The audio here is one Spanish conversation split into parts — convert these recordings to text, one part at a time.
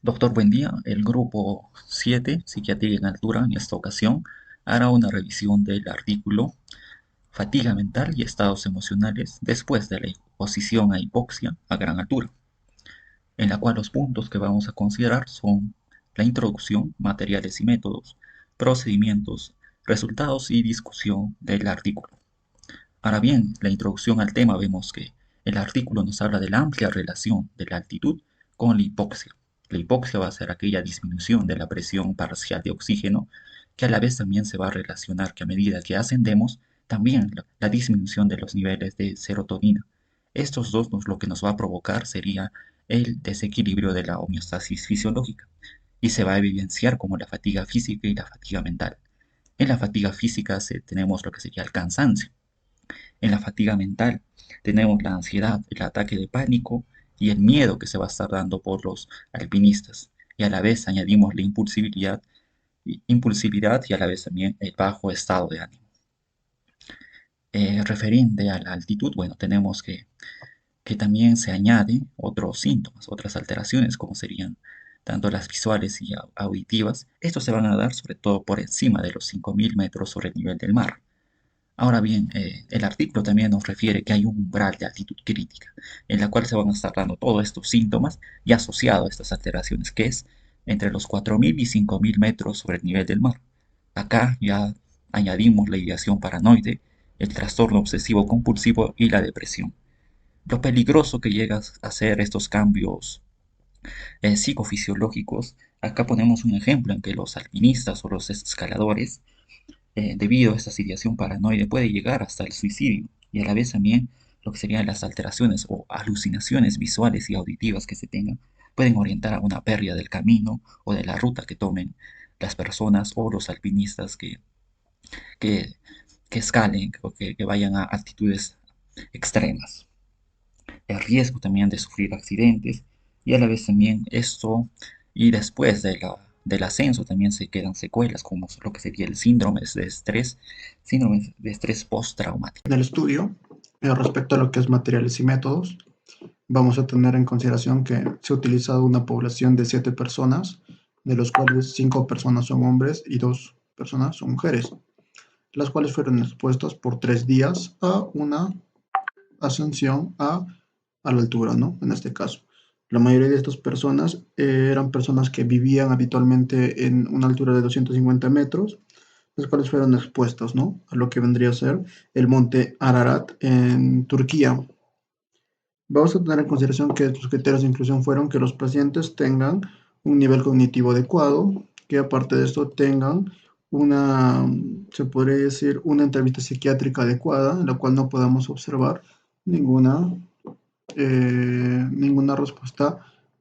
Doctor, buen día. El grupo 7, Psiquiatría en Altura, en esta ocasión, hará una revisión del artículo Fatiga mental y estados emocionales después de la exposición a hipoxia a gran altura, en la cual los puntos que vamos a considerar son la introducción, materiales y métodos, procedimientos, resultados y discusión del artículo. Ahora bien, la introducción al tema vemos que el artículo nos habla de la amplia relación de la altitud con la hipoxia. La hipoxia va a ser aquella disminución de la presión parcial de oxígeno, que a la vez también se va a relacionar que a medida que ascendemos, también la disminución de los niveles de serotonina. Estos dos lo que nos va a provocar sería el desequilibrio de la homeostasis fisiológica y se va a evidenciar como la fatiga física y la fatiga mental. En la fatiga física tenemos lo que sería el cansancio. En la fatiga mental tenemos la ansiedad, el ataque de pánico y el miedo que se va a estar dando por los alpinistas. Y a la vez añadimos la impulsividad y a la vez también el bajo estado de ánimo. Referente a la altitud, bueno, tenemos que también se añaden otros síntomas, otras alteraciones, como serían tanto las visuales y auditivas. Estos se van a dar sobre todo por encima de los 5.000 metros sobre el nivel del mar. Ahora bien, el artículo también nos refiere que hay un umbral de altitud crítica, en la cual se van a estar dando todos estos síntomas y asociado a estas alteraciones, que es entre los 4.000 y 5.000 metros sobre el nivel del mar. Acá ya añadimos la ideación paranoide, el trastorno obsesivo compulsivo y la depresión. Lo peligroso que llegan a ser estos cambios psicofisiológicos, acá ponemos un ejemplo en que los alpinistas o los escaladores debido a esta ideación paranoide puede llegar hasta el suicidio y a la vez también lo que serían las alteraciones o alucinaciones visuales y auditivas que se tengan pueden orientar a una pérdida del camino o de la ruta que tomen las personas o los alpinistas que, que escalen o que vayan a altitudes extremas. El riesgo también de sufrir accidentes y a la vez también esto y después del ascenso también se quedan secuelas como lo que sería el síndrome de estrés postraumático. En el estudio, respecto a lo que es materiales y métodos, vamos a tener en consideración que se ha utilizado una población de 7 personas, de los cuales 5 personas son hombres y 2 personas son mujeres, las cuales fueron expuestas por 3 días a una ascensión a la altura, ¿no? En este caso. La mayoría de estas personas eran personas que vivían habitualmente en una altura de 250 metros, las cuales fueron expuestas, ¿no? A lo que vendría a ser el monte Ararat en Turquía. Vamos a tener en consideración que los criterios de inclusión fueron que los pacientes tengan un nivel cognitivo adecuado, que aparte de esto tengan una, se podría decir, una entrevista psiquiátrica adecuada, en la cual no podamos observar ninguna, ninguna respuesta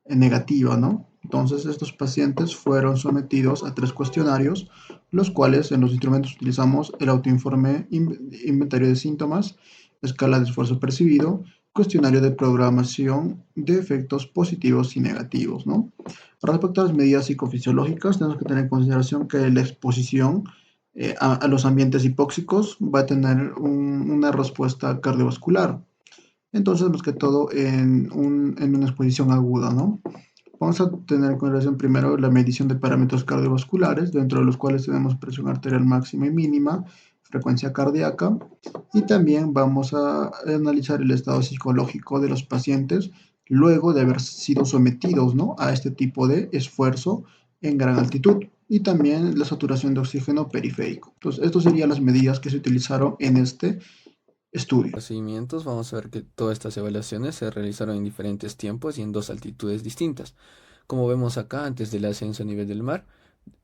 negativa, ¿no? Entonces, estos pacientes fueron sometidos a 3 cuestionarios, los cuales en los instrumentos utilizamos el autoinforme inventario de síntomas, escala de esfuerzo percibido, cuestionario de programación de efectos positivos y negativos, ¿no? Respecto a las medidas psicofisiológicas, tenemos que tener en consideración que la exposición a los ambientes hipóxicos va a tener una respuesta cardiovascular. Entonces, más que todo en una exposición aguda, ¿no? Vamos a tener en consideración primero la medición de parámetros cardiovasculares, dentro de los cuales tenemos presión arterial máxima y mínima, frecuencia cardíaca, y también vamos a analizar el estado psicológico de los pacientes luego de haber sido sometidos, ¿no? A este tipo de esfuerzo en gran altitud y también la saturación de oxígeno periférico. Entonces, estas serían las medidas que se utilizaron en este estudio. Procedimientos, vamos a ver que todas estas evaluaciones se realizaron en diferentes tiempos y en dos altitudes distintas. Como vemos acá, antes del ascenso a nivel del mar,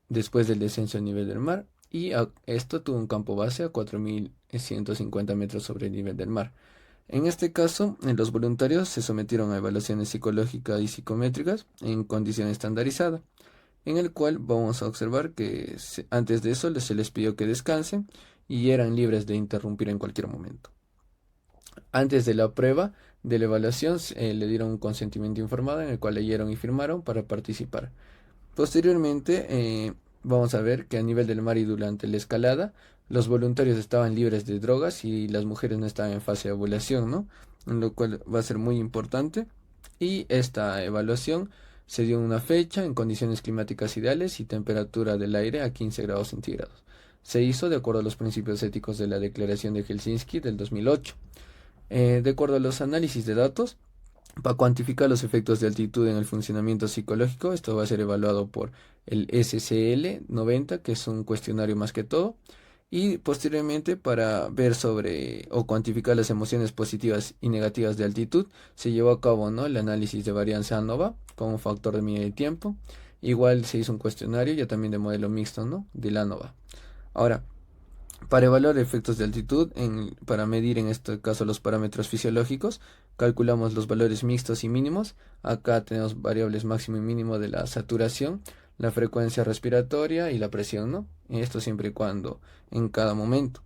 después del descenso a nivel del mar, y esto tuvo un campo base a 4.150 metros sobre el nivel del mar. En este caso, los voluntarios se sometieron a evaluaciones psicológicas y psicométricas en condición estandarizada, en el cual vamos a observar que antes de eso se les pidió que descansen y eran libres de interrumpir en cualquier momento. Antes de la prueba de la evaluación le dieron un consentimiento informado en el cual leyeron y firmaron para participar. Posteriormente vamos a ver que a nivel del mar y durante la escalada los voluntarios estaban libres de drogas y las mujeres no estaban en fase de ovulación, ¿no? En lo cual va a ser muy importante. Y esta evaluación Se dio una fecha en condiciones climáticas ideales y temperatura del aire a 15 grados centígrados. Se hizo de acuerdo a los principios éticos de la Declaración de Helsinki del 2008. De acuerdo a los análisis de datos, para cuantificar los efectos de altitud en el funcionamiento psicológico, esto va a ser evaluado por el SCL-90, que es un cuestionario más que todo, y posteriormente para ver sobre o cuantificar las emociones positivas y negativas de altitud, se llevó a cabo, ¿no?, el análisis de varianza ANOVA como factor de medida de tiempo. Igual se hizo un cuestionario ya también de modelo mixto, ¿no?, de la ANOVA. Ahora, para evaluar efectos de altitud, para medir en este caso los parámetros fisiológicos, calculamos los valores mixtos y mínimos. Acá tenemos variables máximo y mínimo de la saturación, la frecuencia respiratoria y la presión, ¿no? Esto siempre y cuando en cada momento.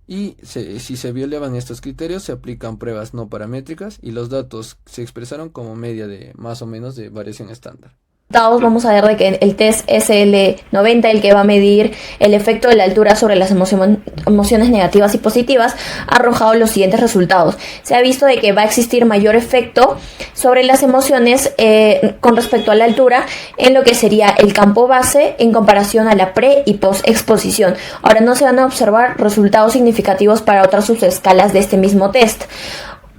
Y si se violaban estos criterios, se aplican pruebas no paramétricas y los datos se expresaron como media de más o menos de variación estándar. Vamos a ver de que el test SL90, el que va a medir el efecto de la altura sobre las emociones negativas y positivas, ha arrojado los siguientes resultados. Se ha visto de que va a existir mayor efecto sobre las emociones con respecto a la altura en lo que sería el campo base en comparación a la pre y post exposición. Ahora no se van a observar resultados significativos para otras subescalas de este mismo test.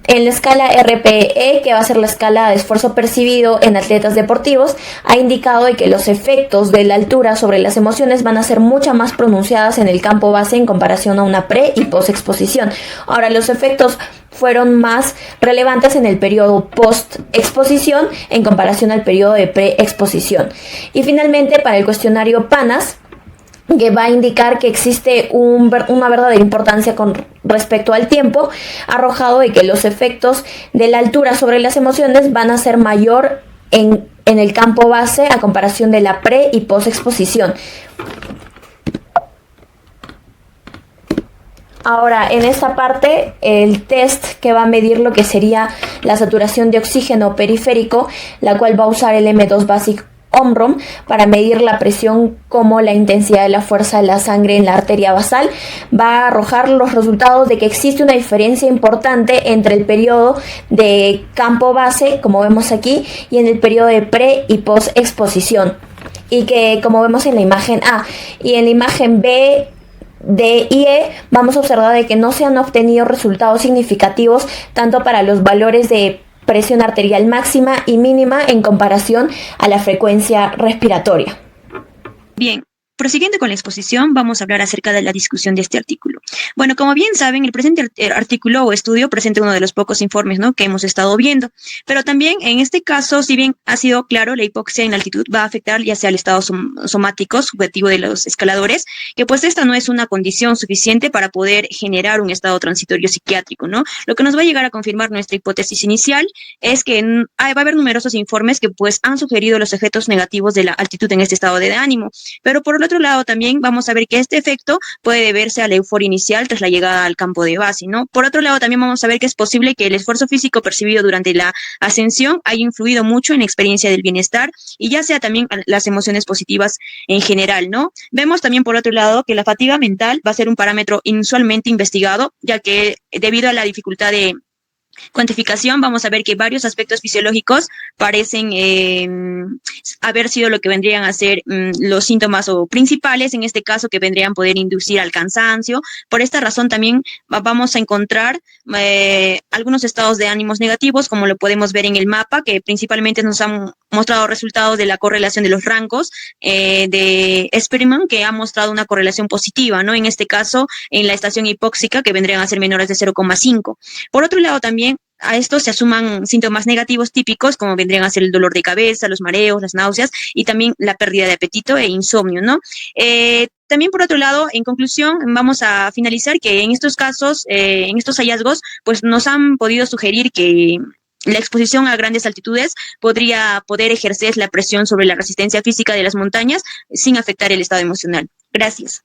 En la escala RPE, que va a ser la escala de esfuerzo percibido en atletas deportivos, ha indicado de que los efectos de la altura sobre las emociones van a ser mucho más pronunciadas en el campo base en comparación a una pre y post exposición. Ahora, los efectos fueron más relevantes en el periodo post exposición en comparación al periodo de pre exposición. Y finalmente, para el cuestionario PANAS, que va a indicar que existe una verdadera importancia con respecto al tiempo, ha arrojado de que los efectos de la altura sobre las emociones van a ser mayor en el campo base a comparación de la pre y post exposición. Ahora, en esta parte, el test que va a medir lo que sería la saturación de oxígeno periférico, la cual va a usar el M2 Basic Omron para medir la presión como la intensidad de la fuerza de la sangre en la arteria basal, va a arrojar los resultados de que existe una diferencia importante entre el periodo de campo base, como vemos aquí, y en el periodo de pre y post exposición, y que, como vemos en la imagen A y en la imagen B, D y E, vamos a observar de que no se han obtenido resultados significativos tanto para los valores de presión arterial máxima y mínima en comparación a la frecuencia respiratoria. Bien, prosiguiendo con la exposición, vamos a hablar acerca de la discusión de este artículo. Bueno, como bien saben, el presente artículo o estudio presenta uno de los pocos informes, ¿no?, que hemos estado viendo, pero también en este caso, si bien ha sido claro, la hipoxia en altitud va a afectar ya sea el estado somático subjetivo de los escaladores, que pues esta no es una condición suficiente para poder generar un estado transitorio psiquiátrico, ¿no? Lo que nos va a llegar a confirmar nuestra hipótesis inicial es que va a haber numerosos informes que pues han sugerido los efectos negativos de la altitud en este estado de ánimo, pero por otro lado también vamos a ver que este efecto puede deberse a la euforia inicial tras la llegada al campo de base, ¿no? Por otro lado también vamos a ver que es posible que el esfuerzo físico percibido durante la ascensión haya influido mucho en la experiencia del bienestar y ya sea también las emociones positivas en general, ¿no? Vemos también por otro lado que la fatiga mental va a ser un parámetro inusualmente investigado, ya que debido a la dificultad de cuantificación, vamos a ver que varios aspectos fisiológicos parecen haber sido lo que vendrían a ser los síntomas o principales, en este caso, que vendrían a poder inducir al cansancio. Por esta razón también vamos a encontrar algunos estados de ánimos negativos, como lo podemos ver en el mapa, que principalmente nos han mostrado resultados de la correlación de los rangos de Esperimán, que ha mostrado una correlación positiva, ¿no? En este caso, en la estación hipóxica, que vendrían a ser menores de 0,5. Por otro lado, también a esto se asuman síntomas negativos típicos, como vendrían a ser el dolor de cabeza, los mareos, las náuseas y también la pérdida de apetito e insomnio, ¿no? También, por otro lado, en conclusión, vamos a finalizar que en estos casos, en estos hallazgos, pues nos han podido sugerir que la exposición a grandes altitudes podría poder ejercer la presión sobre la resistencia física de las montañas sin afectar el estado emocional. Gracias.